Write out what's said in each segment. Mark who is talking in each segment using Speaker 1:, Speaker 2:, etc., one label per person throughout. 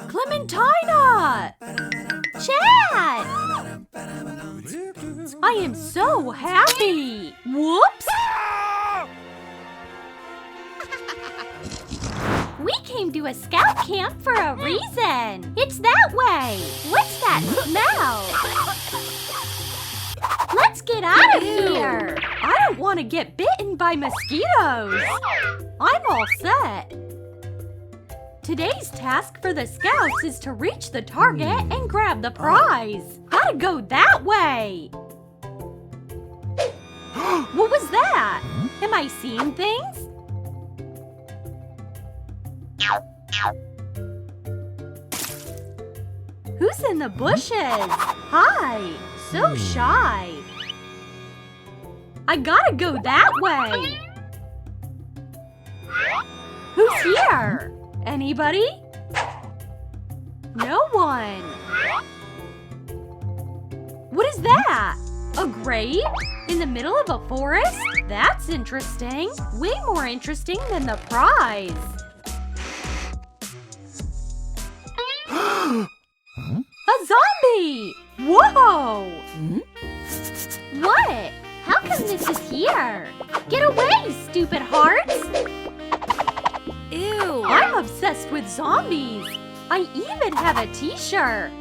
Speaker 1: Clementina! Chad! I am so happy! Whoops! We came to a scout camp for a reason. It's that way. What's that smell? Let's get out of here. I don't want to get bitten by mosquitoes. I'm all set. Today's task for the scouts is to reach the target and grab the prize. Gotta go that way. What was that? Am I seeing things? Who's in the bushes? Hi, so shy. I gotta go that way. Who's here? Anybody? No one. What is that? A grave? In the middle of a forest? That's interesting. Way more interesting than the prize. A zombie! Whoa! What? How come this is here? Get away, stupid hearts! Ew! I'm obsessed with zombies! I even have a t-shirt!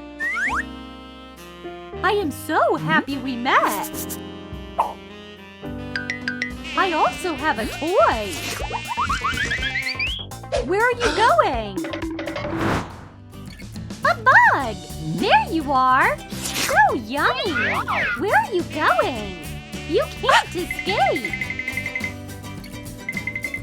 Speaker 1: I am so happy we met! I also have a toy! Where are you going? A bug! There you are! So yummy! Where are you going? You can't escape!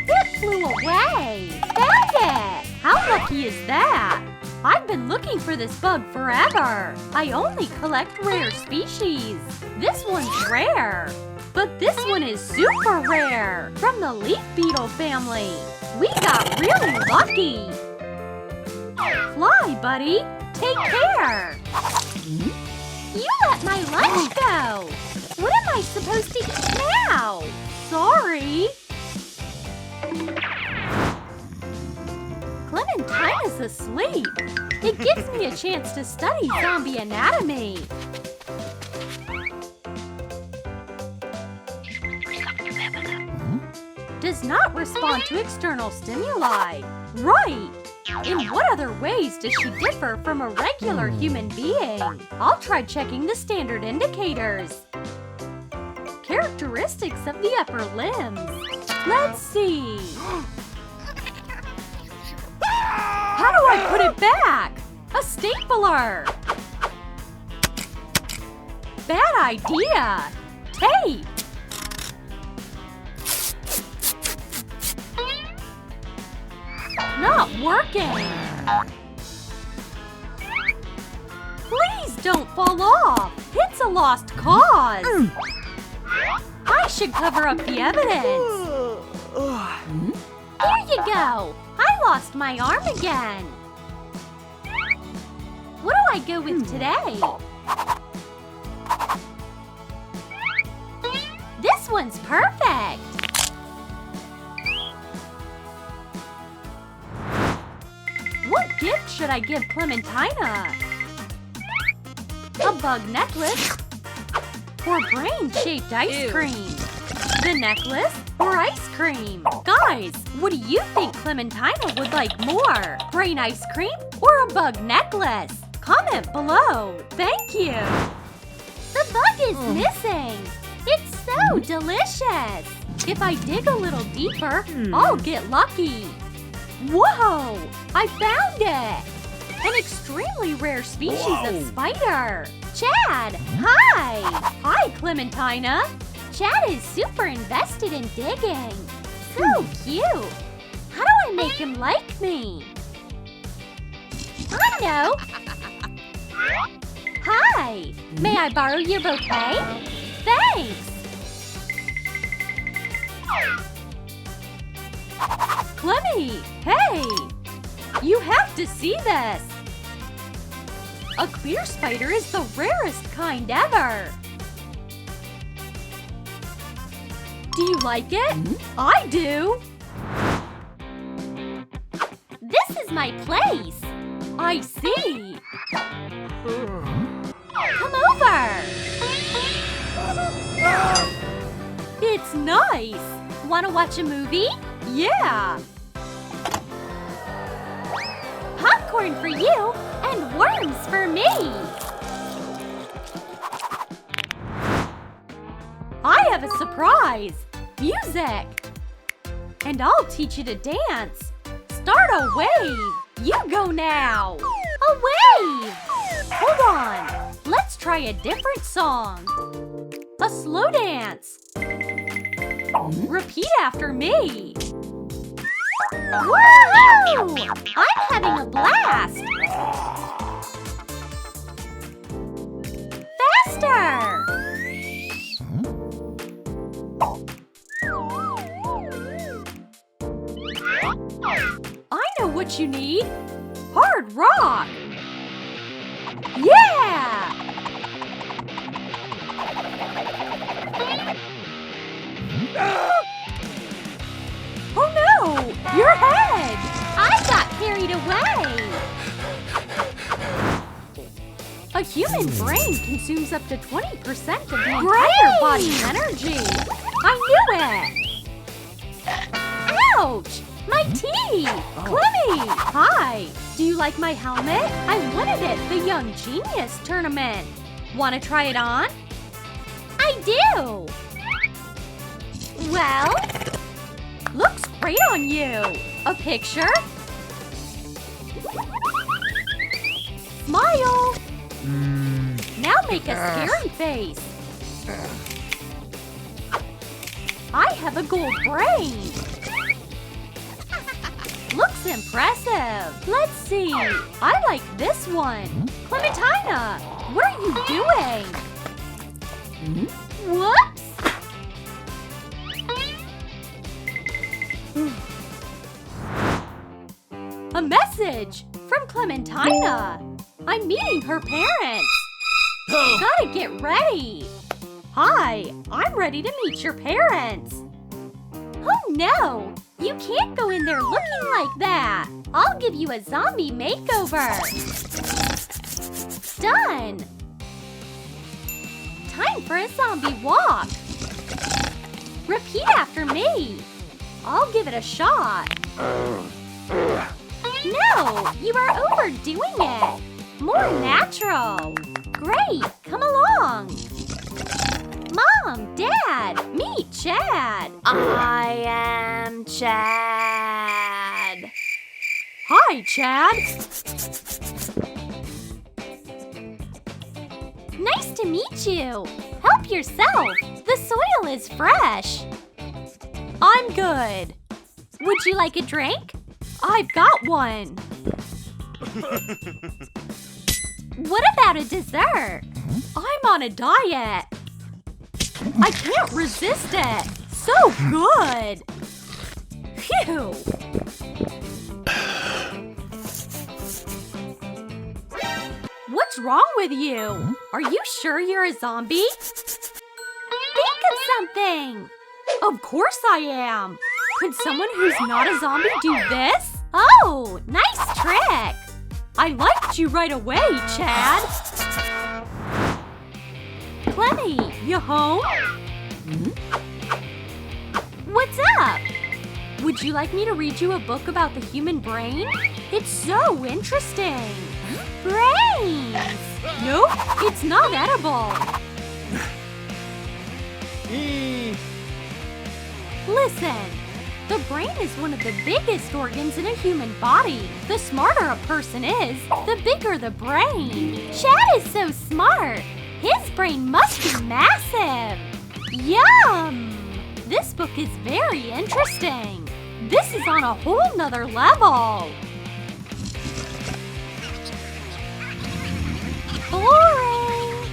Speaker 1: It flew away! Found it! How lucky is that? I've been looking for this bug forever. I only collect rare species. This one's rare. But this one is super rare. From the leaf beetle family. We got really lucky. Fly, buddy. Take care. You let my lunch go. What am I supposed to eat now? Sorry. Clementina's asleep. It gives me a chance to study zombie anatomy. Does not respond to external stimuli. Right. In what other ways does she differ from a regular human being? I'll try checking the standard indicators. Characteristics of the upper limbs. Let's see. How do I put it back? A stapler. Bad idea. Tape. Not working. Please don't fall off. It's a lost cause. I should cover up the evidence. Here you go. I lost my arm again. What do I go with today? This one's perfect. What gift should I give Clementina? A bug necklace or brain-shaped ice cream? The necklace or ice cream? Guys, what do you think Clementina would like more? Brain ice cream or a bug necklace? Comment below. Thank you. The bug is missing. It's so delicious. If I dig a little deeper, I'll get lucky. Whoa! I found it! An extremely rare species of spider. Chad, hi! Hi, Clementina. Chad is super invested in digging. So cute. How do I make him like me? I know. Hi. May I borrow your bouquet? Thanks. Clemmy, hey! You have to see this! A clear spider is the rarest kind ever! Do you like it? I do! This is my place! I see. Come over. It's nice. Want to watch a movie? Yeah. Popcorn for you and worms for me. I have a surprise. Music. And I'll teach you to dance. Start a wave. You go now. A wave. Hold on. Let's try a different song. A slow dance. Repeat after me. Woohoo! I'm having a blast. Faster. I know what you need. Hard rock. Yeah! Oh no! Your head! I got carried away! A human brain consumes up to 20% of the entire body's energy. I knew it! Ouch! My teeth! Clemmy! Hi! Do you like my helmet? I won it at the Young Genius tournament. Want to try it on? I do! Well, looks great on you. A picture? Smile! Now make a scary face. I have a gold brain. Looks impressive. Let's see. I like this one. Clementina, what are you doing? Whoops! A message from Clementina. I'm meeting her parents. Gotta get ready. Hi, I'm ready to meet your parents. Oh no! You can't go in there looking like that. I'll give you a zombie makeover. Done. Time for a zombie walk. Repeat after me. I'll give it a shot. No, you are overdoing it. More natural. Great, come along. Mom, Dad, meet Chad. I am Chad. Hi, Chad. Nice to meet you. Help yourself. The soil is fresh. I'm good. Would you like a drink? I've got one. What about a dessert? I'm on a diet. I can't resist it. So good. Phew. What's wrong with you? Are you sure you're a zombie? Think of something. Of course I am. Could someone who's not a zombie do this? Oh, nice trick. I liked you right away, Chad. Clemmy, you home? What's up? Would you like me to read you a book about the human brain? It's so interesting. Brains! Nope, it's not edible. Listen, the brain is one of the biggest organs in a human body. The smarter a person is, the bigger the brain. Chad is so smart. His brain must be massive. Yum! This book is very interesting. This is on a whole nother level. Boring.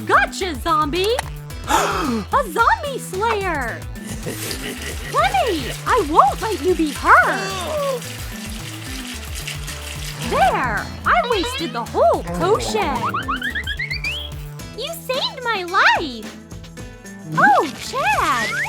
Speaker 1: Gotcha, zombie! A zombie slayer! Clemmy, I won't let you be hurt! There! I wasted the whole potion! You saved my life! Oh, Chad!